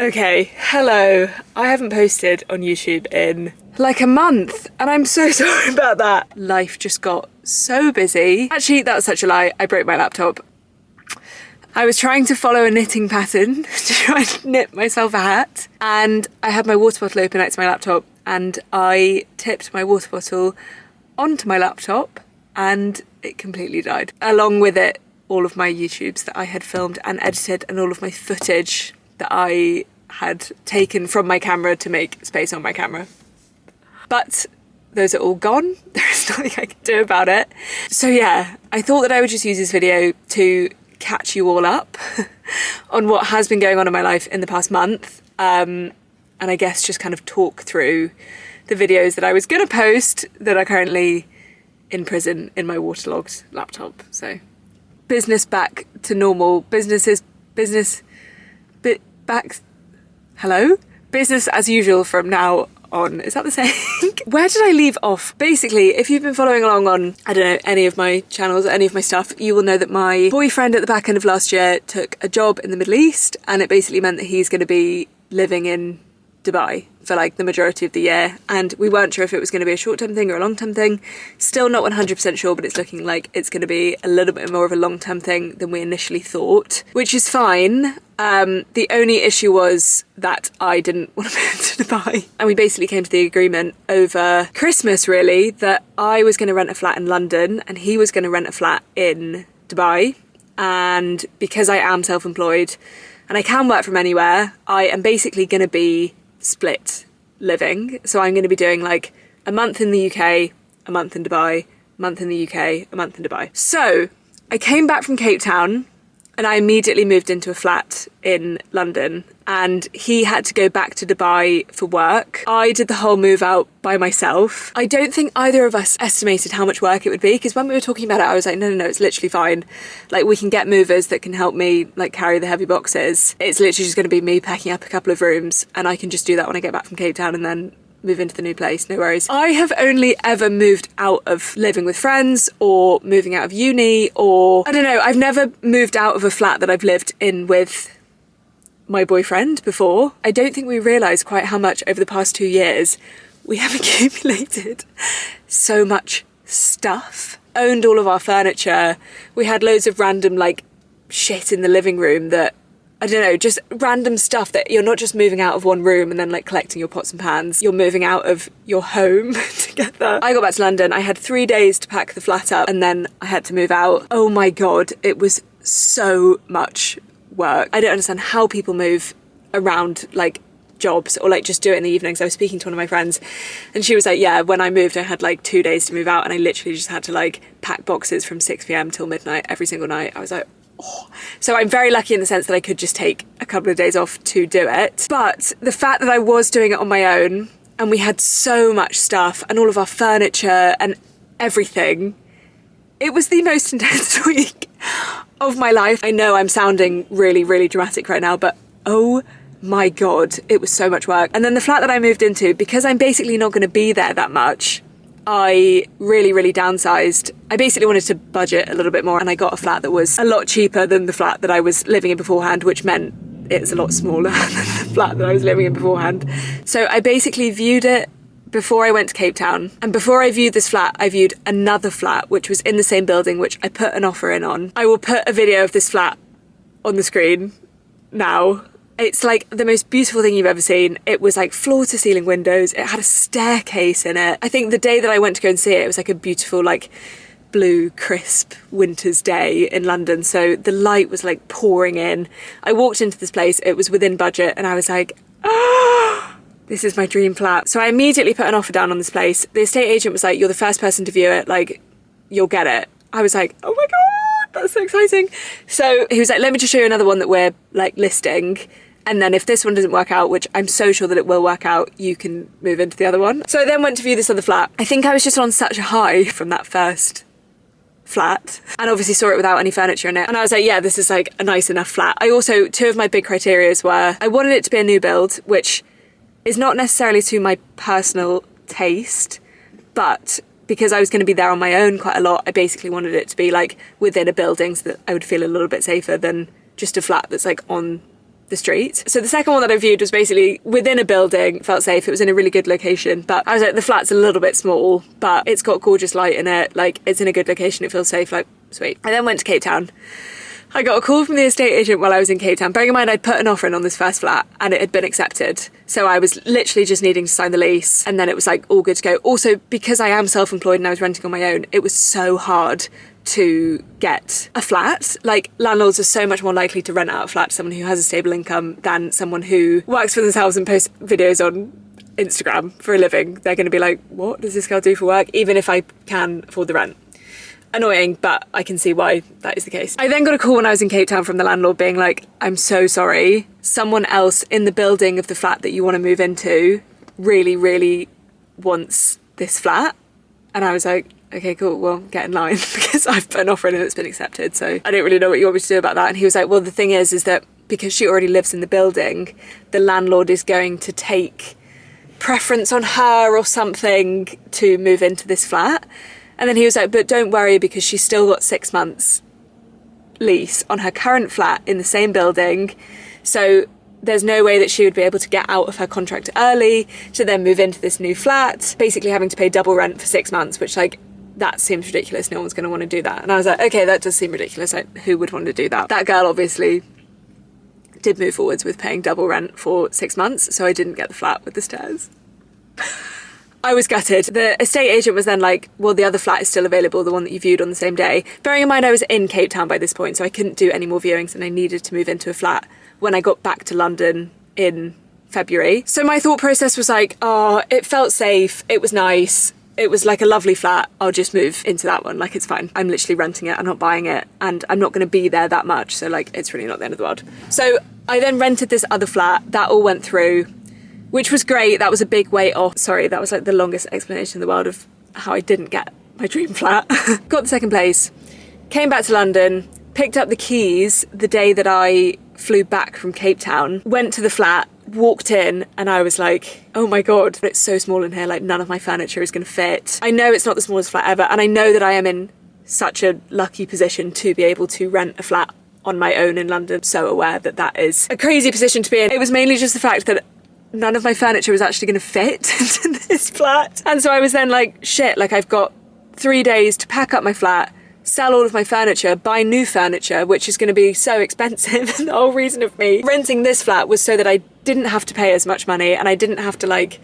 Okay, hello. I haven't posted on YouTube in like a month, and I'm so sorry about that. Life just got so busy. Actually, that was such a lie. I broke my laptop. I was trying to follow a knitting pattern to try and knit myself a hat, and I had my water bottle open next to my laptop, and I tipped my water bottle onto my laptop, and it completely died. Along with it, all of my YouTubes that I had filmed and edited, and all of my footage that I had taken from my camera to make space on my camera. But those are all gone. There is nothing I can do about it. So yeah, I thought that I would just use this video to catch you all up on what has been going on in my life in the past month. And I guess just kind of talk through the videos that I was going to post that are currently in prison in my waterlogged laptop. So business back to normal. Business as usual from now on. Is that the saying? Where did I leave off? Basically, if you've been following along on, I don't know, any of my channels or any of my stuff, you will know that my boyfriend at the back end of last year took a job in the Middle East, and it basically meant that he's going to be living in Dubai for like the majority of the year, and we weren't sure if it was going to be a short-term thing or a long-term thing. Still not 100% sure, but it's looking like it's going to be a little bit more of a long-term thing than we initially thought, which is fine. The only issue was that I didn't want to move to Dubai, and we basically came to the agreement over Christmas really that I was going to rent a flat in London and he was going to rent a flat in Dubai. And because I am self-employed and I can work from anywhere, I am basically going to be split living. So I'm going to be doing like a month in the UK, a month in Dubai, a month in the UK, a month in Dubai. So I came back from Cape Town and I immediately moved into a flat in London, and he had to go back to Dubai for work. I did the whole move out by myself. I don't think either of us estimated how much work it would be, because when we were talking about it, I was like, no, it's literally fine. Like, we can get movers that can help me like carry the heavy boxes. It's literally just going to be me packing up a couple of rooms, and I can just do that when I get back from Cape Town and then move into the new place, no worries. I have only ever moved out of living with friends or moving out of uni, or I don't know, I've never moved out of a flat that I've lived in with my boyfriend before. I don't think we realised quite how much over the past 2 years we have accumulated so much stuff. Owned all of our furniture. We had loads of random like shit in the living room that, I don't know, just random stuff that you're not just moving out of one room and then like collecting your pots and pans. You're moving out of your home together. I got back to London. I had 3 days to pack the flat up and then I had to move out. Oh my God, it was so much work. I don't understand how people move around like jobs or like just do it in the evenings. I was speaking to one of my friends and she was like, yeah, when I moved I had like 2 days to move out and I literally just had to like pack boxes from 6 p.m. till midnight every single night. I was like, oh. So I'm very lucky in the sense that I could just take a couple of days off to do it. But the fact that I was doing it on my own and we had so much stuff and all of our furniture and everything, it was the most intense week of my life. I know I'm sounding really, really dramatic right now, but oh my God, it was so much work. And then the flat that I moved into, because I'm basically not going to be there that much, I really, really downsized. I basically wanted to budget a little bit more and I got a flat that was a lot cheaper than the flat that I was living in beforehand, which meant it's a lot smaller than the flat that I was living in beforehand. So I basically viewed it before I went to Cape Town. And before I viewed this flat, I viewed another flat, which was in the same building, which I put an offer in on. I will put a video of this flat on the screen now. It's like the most beautiful thing you've ever seen. It was like floor to ceiling windows. It had a staircase in it. I think the day that I went to go and see it, it was like a beautiful, like blue, crisp winter's day in London. So the light was like pouring in. I walked into this place, it was within budget, and I was like, oh, this is my dream flat. So I immediately put an offer down on this place. The estate agent was like, you're the first person to view it, like, you'll get it. I was like, oh my God, that's so exciting. So he was like, let me just show you another one that we're like listing. And then if this one doesn't work out, which I'm so sure that it will work out, you can move into the other one. So I then went to view this other flat. I think I was just on such a high from that first flat and obviously saw it without any furniture in it. And I was like, yeah, this is like a nice enough flat. I also, 2 of my big criterias were, I wanted it to be a new build, which is not necessarily to my personal taste, but because I was going to be there on my own quite a lot, I basically wanted it to be like within a building so that I would feel a little bit safer than just a flat that's like on the street. So the second one that I viewed was basically within a building, felt safe. It was in a really good location, but I was like, the flat's a little bit small, but it's got gorgeous light in it. Like, it's in a good location. It feels safe. Like, sweet. I then went to Cape Town. I got a call from the estate agent while I was in Cape Town. Bearing in mind, I'd put an offer in on this first flat and it had been accepted. So I was literally just needing to sign the lease, and then it was like all good to go. Also, because I am self-employed and I was renting on my own, it was so hard to get a flat. Like, landlords are so much more likely to rent out a flat to someone who has a stable income than someone who works for themselves and posts videos on Instagram for a living. They're going to be like, what does this girl do for work? Even if I can afford the rent. Annoying, but I can see why that is the case. I then got a call when I was in Cape Town from the landlord being like, I'm so sorry, someone else in the building of the flat that you want to move into really, really wants this flat. And I was like, okay, cool, well, get in line, because I've put an offer in and it's been accepted, so I don't really know what you want me to do about that. And he was like, well, the thing is that because she already lives in the building, the landlord is going to take preference on her or something to move into this flat. And then he was like, but don't worry, because she's still got 6 months lease on her current flat in the same building, so there's no way that she would be able to get out of her contract early to then move into this new flat, basically having to pay double rent for 6 months, which, like, that seems ridiculous. No one's going to want to do that. And I was like, okay, that does seem ridiculous. Like, who would want to do that? That girl obviously did move forwards with paying double rent for 6 months, so I didn't get the flat with the stairs. I was gutted. The estate agent was then like, well, the other flat is still available, the one that you viewed on the same day. Bearing in mind I was in Cape Town by this point, so I couldn't do any more viewings and I needed to move into a flat when I got back to London in February. So my thought process was like, oh, it felt safe, it was nice, it was like a lovely flat, I'll just move into that one, like, it's fine. I'm literally renting it, I'm not buying it, and I'm not going to be there that much, so, like, it's really not the end of the world. So I then rented this other flat, that all went through, which was great. That was a big weight off. Sorry, that was like the longest explanation in the world of how I didn't get my dream flat. Got the second place, came back to London, picked up the keys the day that I flew back from Cape Town, went to the flat, walked in, and I was like, oh my God, it's so small in here, like none of my furniture is going to fit. I know it's not the smallest flat ever, and I know that I am in such a lucky position to be able to rent a flat on my own in London. So aware that that is a crazy position to be in. It was mainly just the fact that none of my furniture was actually going to fit into this flat. And so I was then like, shit, like I've got 3 days to pack up my flat, sell all of my furniture, buy new furniture, which is going to be so expensive. And the whole reason of me renting this flat was so that I didn't have to pay as much money and I didn't have to, like,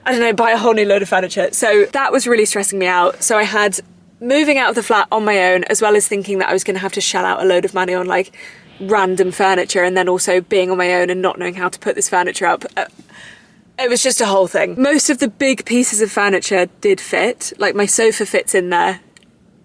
I don't know, buy a whole new load of furniture. So that was really stressing me out. So I had moving out of the flat on my own, as well as thinking that I was going to have to shell out a load of money on, like, random furniture, and then also being on my own and not knowing how to put this furniture up. It was just a whole thing. Most of the big pieces of furniture did fit. Like, my sofa fits in there.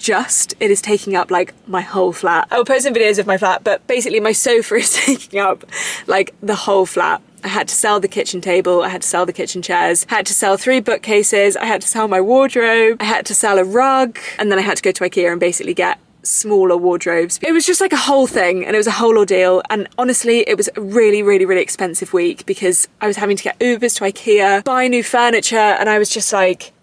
It is taking up like my whole flat. I will post some videos of my flat, but basically my sofa is taking up like the whole flat. I had to sell the kitchen table, I had to sell the kitchen chairs, I had to sell 3 bookcases, I had to sell my wardrobe, I had to sell a rug, and then I had to go to IKEA and basically get smaller wardrobes. It was just like a whole thing, and it was a whole ordeal, and honestly it was a really, really, really expensive week because I was having to get Ubers to IKEA, buy new furniture, and I was just like,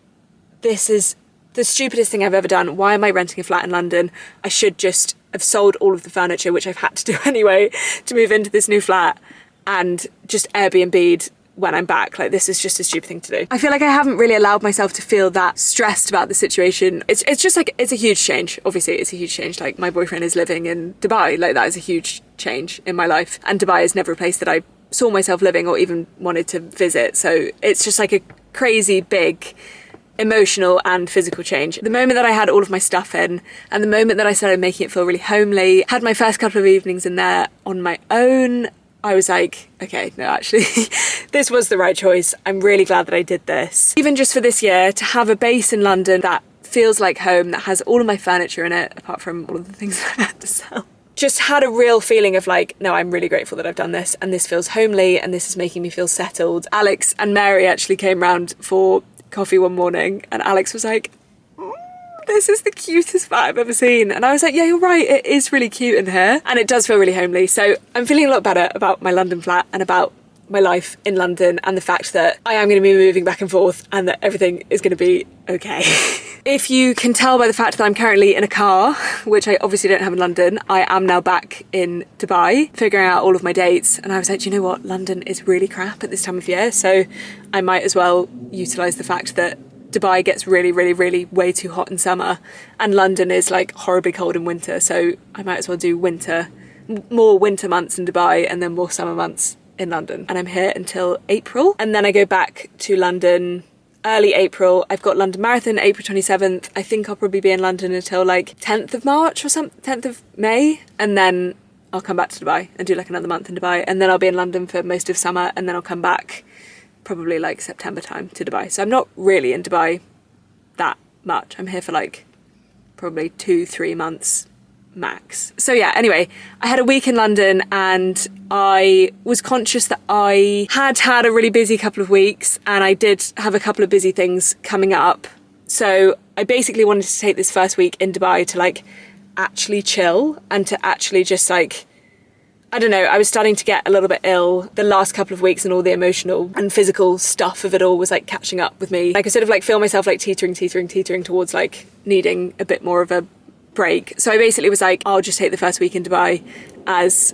this is the stupidest thing I've ever done. Why am I renting a flat in London? I should just have sold all of the furniture, which I've had to do anyway, to move into this new flat, and just Airbnb'd when I'm back. Like, this is just a stupid thing to do. I feel like I haven't really allowed myself to feel that stressed about the situation. It's just like, it's a huge change. Obviously, it's a huge change. Like, my boyfriend is living in Dubai. Like, that is a huge change in my life. And Dubai is never a place that I saw myself living or even wanted to visit. So it's just like a crazy big emotional and physical change. The moment that I had all of my stuff in, and the moment that I started making it feel really homely, had my first couple of evenings in there on my own, I was like, okay, no, actually, this was the right choice. I'm really glad that I did this. Even just for this year, to have a base in London that feels like home, that has all of my furniture in it, apart from all of the things that I had to sell. Just had a real feeling of like, no, I'm really grateful that I've done this, and this feels homely, and this is making me feel settled. Alex and Mary actually came round for coffee one morning, and Alex was like, this is the cutest flat I've ever seen. And I was like, yeah, you're right, it is really cute in here, and it does feel really homely. So I'm feeling a lot better about my London flat and about my life in London, and the fact that I am going to be moving back and forth and that everything is going to be okay. If you can tell by the fact that I'm currently in a car, which I obviously don't have in London, I am now back in Dubai, figuring out all of my dates. And I was like, do you know what? London is really crap at this time of year. So I might as well utilise the fact that Dubai gets really, really, really way too hot in summer. And London is like horribly cold in winter. So I might as well do more winter months in Dubai and then more summer months in London. And I'm here until April. And then I go back to London early April. I've got London Marathon April 27th. I think I'll probably be in London until like 10th of March or something, 10th of May. And then I'll come back to Dubai and do like another month in Dubai. And then I'll be in London for most of summer. And then I'll come back probably like September time to Dubai. So I'm not really in Dubai that much. I'm here for like probably 2-3 months max. So yeah, anyway, I had a week in London and I was conscious that I had a really busy couple of weeks and I did have a couple of busy things coming up. So I basically wanted to take this first week in Dubai to like actually chill and to actually just like, I don't know, I was starting to get a little bit ill the last couple of weeks and all the emotional and physical stuff of it all was like catching up with me. Like I sort of like feel myself like teetering towards like needing a bit more of a break. So I basically was like, I'll just take the first week in Dubai as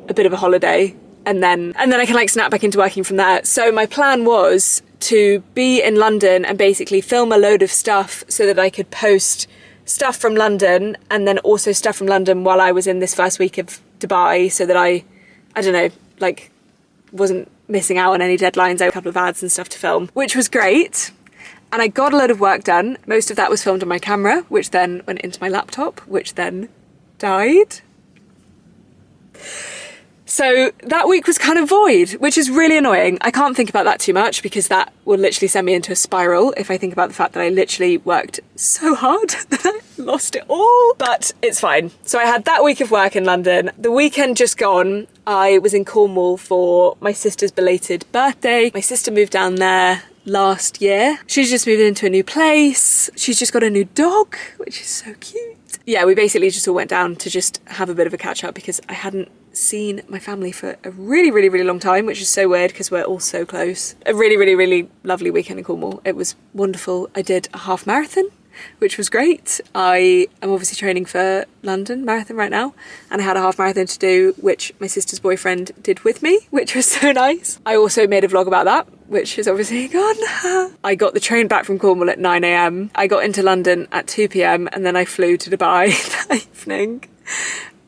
a bit of a holiday and then I can like snap back into working from there. So my plan was to be in London and basically film a load of stuff so that I could post stuff from London and then also stuff from London while I was in this first week of Dubai so that I don't know, like wasn't missing out on any deadlines. I had a couple of ads and stuff to film, which was great. And I got a load of work done. Most of that was filmed on my camera, which then went into my laptop, which then died. So that week was kind of void, which is really annoying. I can't think about that too much because that will literally send me into a spiral if I think about the fact that I literally worked so hard that I lost it all. But it's fine. So I had that week of work in London. The weekend just gone, I was in Cornwall for my sister's belated birthday. My sister moved down there last year. She's just moved into a new place. She's just got a new dog, which is so cute. Yeah, we basically just all went down to just have a bit of a catch up because I hadn't seen my family for a really, really, really long time, which is so weird because we're all so close. A really, really, really lovely weekend in Cornwall. It was wonderful. I did a half marathon, which was great. I am obviously training for London Marathon right now, and I had a half marathon to do, which my sister's boyfriend did with me, which was so nice. I also made a vlog about that, which is obviously gone. I got the train back from Cornwall at 9 a.m. I got into London at 2 p.m. and then I flew to Dubai that evening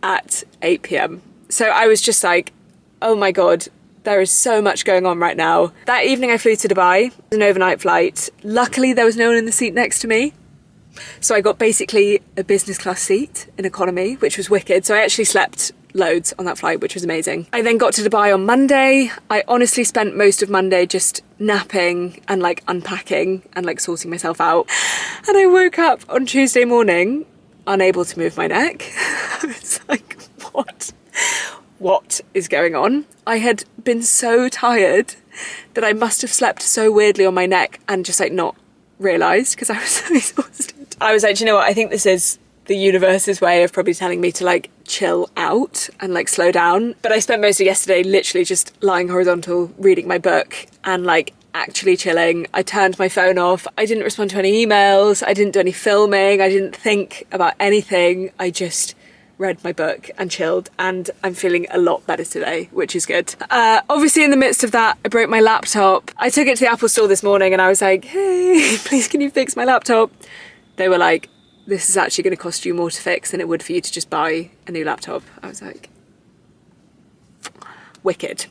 at 8 p.m. So I was just like, oh my God, there is so much going on right now. That evening I flew to Dubai, an overnight flight. Luckily there was no one in the seat next to me. So I got basically a business class seat in economy, which was wicked. So I actually slept loads on that flight, which was amazing. I then got to Dubai on Monday. I honestly spent most of Monday just napping and like unpacking and like sorting myself out. And I woke up on Tuesday morning, unable to move my neck. I was like, what is going on? I had been so tired that I must have slept so weirdly on my neck and just like not realised because I was so exhausted. I was like, do you know what? I think this is the universe's way of probably telling me to like chill out and like slow down. But I spent most of yesterday literally just lying horizontal, reading my book and like actually chilling. I turned my phone off. I didn't respond to any emails. I didn't do any filming. I didn't think about anything. I just read my book and chilled, and I'm feeling a lot better today, which is good. Obviously in the midst of that, I broke my laptop. I took it to the Apple store this morning and I was like, hey, please can you fix my laptop? They were like, this is actually going to cost you more to fix than it would for you to just buy a new laptop. I was like, wicked.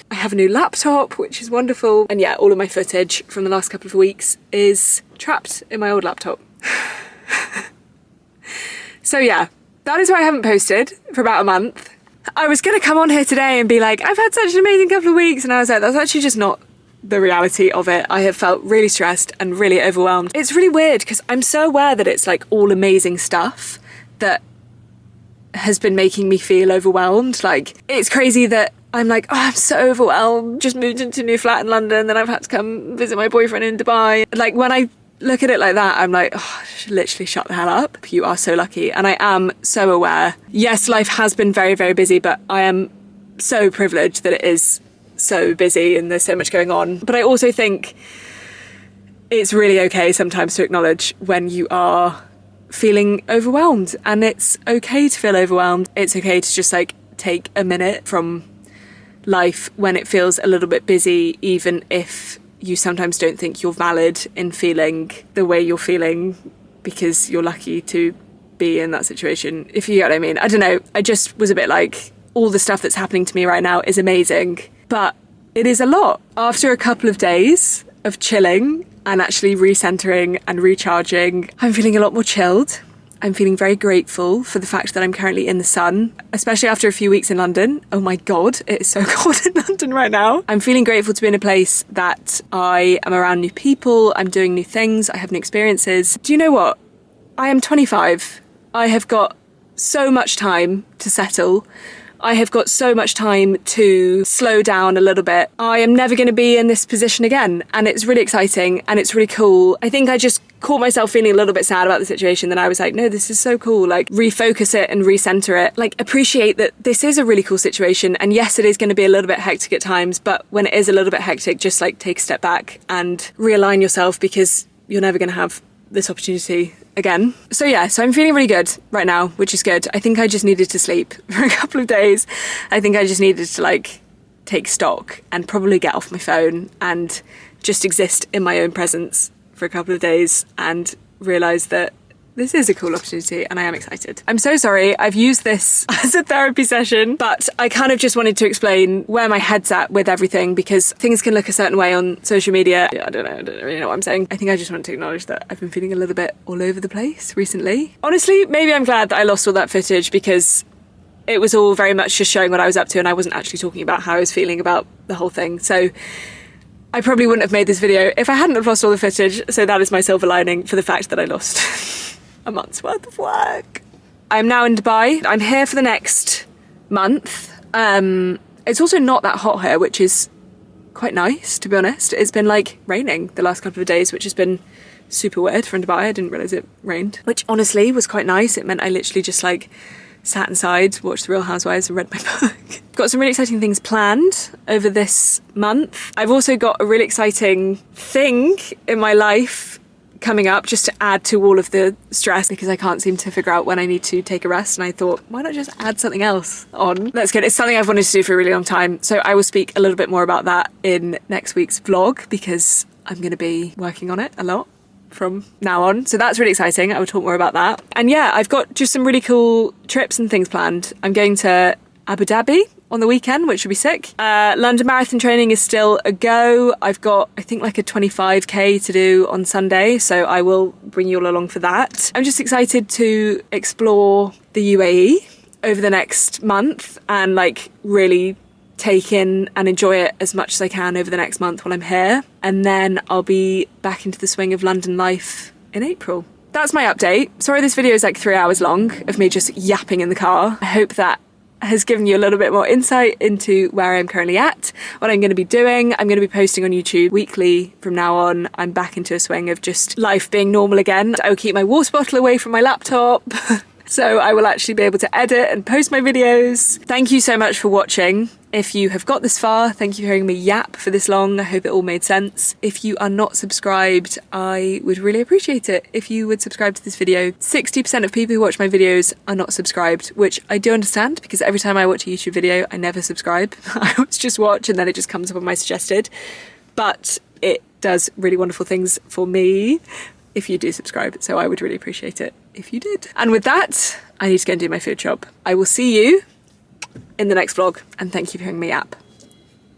I have a new laptop, which is wonderful. And yeah, all of my footage from the last couple of weeks is trapped in my old laptop. So yeah, that is why I haven't posted for about a month. I was going to come on here today and be like, I've had such an amazing couple of weeks. And I was like, that's actually just not the reality of it. I have felt really stressed and really overwhelmed. It's really weird because I'm so aware that it's like all amazing stuff that has been making me feel overwhelmed. Like, it's crazy that I'm like, oh, I'm so overwhelmed. Just moved into a new flat in London. Then I've had to come visit my boyfriend in Dubai. Like, when I look at it like that, I'm like, oh, literally shut the hell up. You are so lucky. And I am so aware. Yes, life has been very, very busy, but I am so privileged that it is so busy and there's so much going on. But I also think it's really okay sometimes to acknowledge when you are feeling overwhelmed, and it's okay to feel overwhelmed. It's okay to just like take a minute from life when it feels a little bit busy, even if you sometimes don't think you're valid in feeling the way you're feeling because you're lucky to be in that situation, if you get what I mean. I don't know, I just was a bit like, all the stuff that's happening to me right now is amazing, but it is a lot. After a couple of days of chilling and actually recentering and recharging, I'm feeling a lot more chilled. I'm feeling very grateful for the fact that I'm currently in the sun, especially after a few weeks in London. Oh my God, it is so cold in London right now. I'm feeling grateful to be in a place that I am around new people, I'm doing new things, I have new experiences. Do you know what? I am 25. I have got so much time to settle. I have got so much time to slow down a little bit. I am never going to be in this position again, and it's really exciting and it's really cool. I think I just caught myself feeling a little bit sad about the situation, then I was like, no, this is so cool. Like, refocus it and recenter it. Like, appreciate that this is a really cool situation, and yes, it is going to be a little bit hectic at times, but when it is a little bit hectic, just like take a step back and realign yourself, because you're never going to have this opportunity again. So yeah, so I'm feeling really good right now, which is good. I think I just needed to sleep for a couple of days. I think I just needed to like take stock and probably get off my phone and just exist in my own presence for a couple of days and realise that this is a cool opportunity and I am excited. I'm so sorry I've used this as a therapy session, but I kind of just wanted to explain where my head's at with everything, because things can look a certain way on social media. I don't really know what I'm saying. I think I just want to acknowledge that I've been feeling a little bit all over the place recently. Honestly, maybe I'm glad that I lost all that footage, because it was all very much just showing what I was up to and I wasn't actually talking about how I was feeling about the whole thing. So I probably wouldn't have made this video if I hadn't have lost all the footage. So that is my silver lining for the fact that I lost a month's worth of work. I'm now in Dubai. I'm here for the next month. It's also not that hot here, which is quite nice, to be honest. It's been like raining the last couple of days, which has been super weird from Dubai. I didn't realise it rained, which honestly was quite nice. It meant I literally just like sat inside, watched The Real Housewives and read my book. Got some really exciting things planned over this month. I've also got a really exciting thing in my life coming up, just to add to all of the stress, because I can't seem to figure out when I need to take a rest, and I thought, why not just add something else on? That's good. It's something I've wanted to do for a really long time, so I will speak a little bit more about that in next week's vlog, because I'm going to be working on it a lot from now on, so that's really exciting. I will talk more about that. And yeah, I've got just some really cool trips and things planned. I'm going to Abu Dhabi on the weekend, which should be sick. London Marathon training is still a go. I've got, I think, like a 25k to do on Sunday, so I will bring you all along for that. I'm just excited to explore the UAE over the next month and like really take in and enjoy it as much as I can over the next month while I'm here. And then I'll be back into the swing of London life in April. That's my update. Sorry this video is like 3 hours long of me just yapping in the car. I hope that has given you a little bit more insight into where I'm currently at, what I'm going to be doing. I'm going to be posting on YouTube weekly from now on. I'm back into a swing of just life being normal again. I will keep my water bottle away from my laptop so I will actually be able to edit and post my videos. Thank you so much for watching. If you have got this far, thank you for hearing me yap for this long. I hope it all made sense. If you are not subscribed, I would really appreciate it if you would subscribe to this video. 60% of people who watch my videos are not subscribed, which I do understand, because every time I watch a YouTube video, I never subscribe. I always just watch and then it just comes up on my suggested. But it does really wonderful things for me if you do subscribe, so I would really appreciate it if you did. And with that, I need to go and do my food job. I will see you in the next vlog, and thank you for hearing me yap.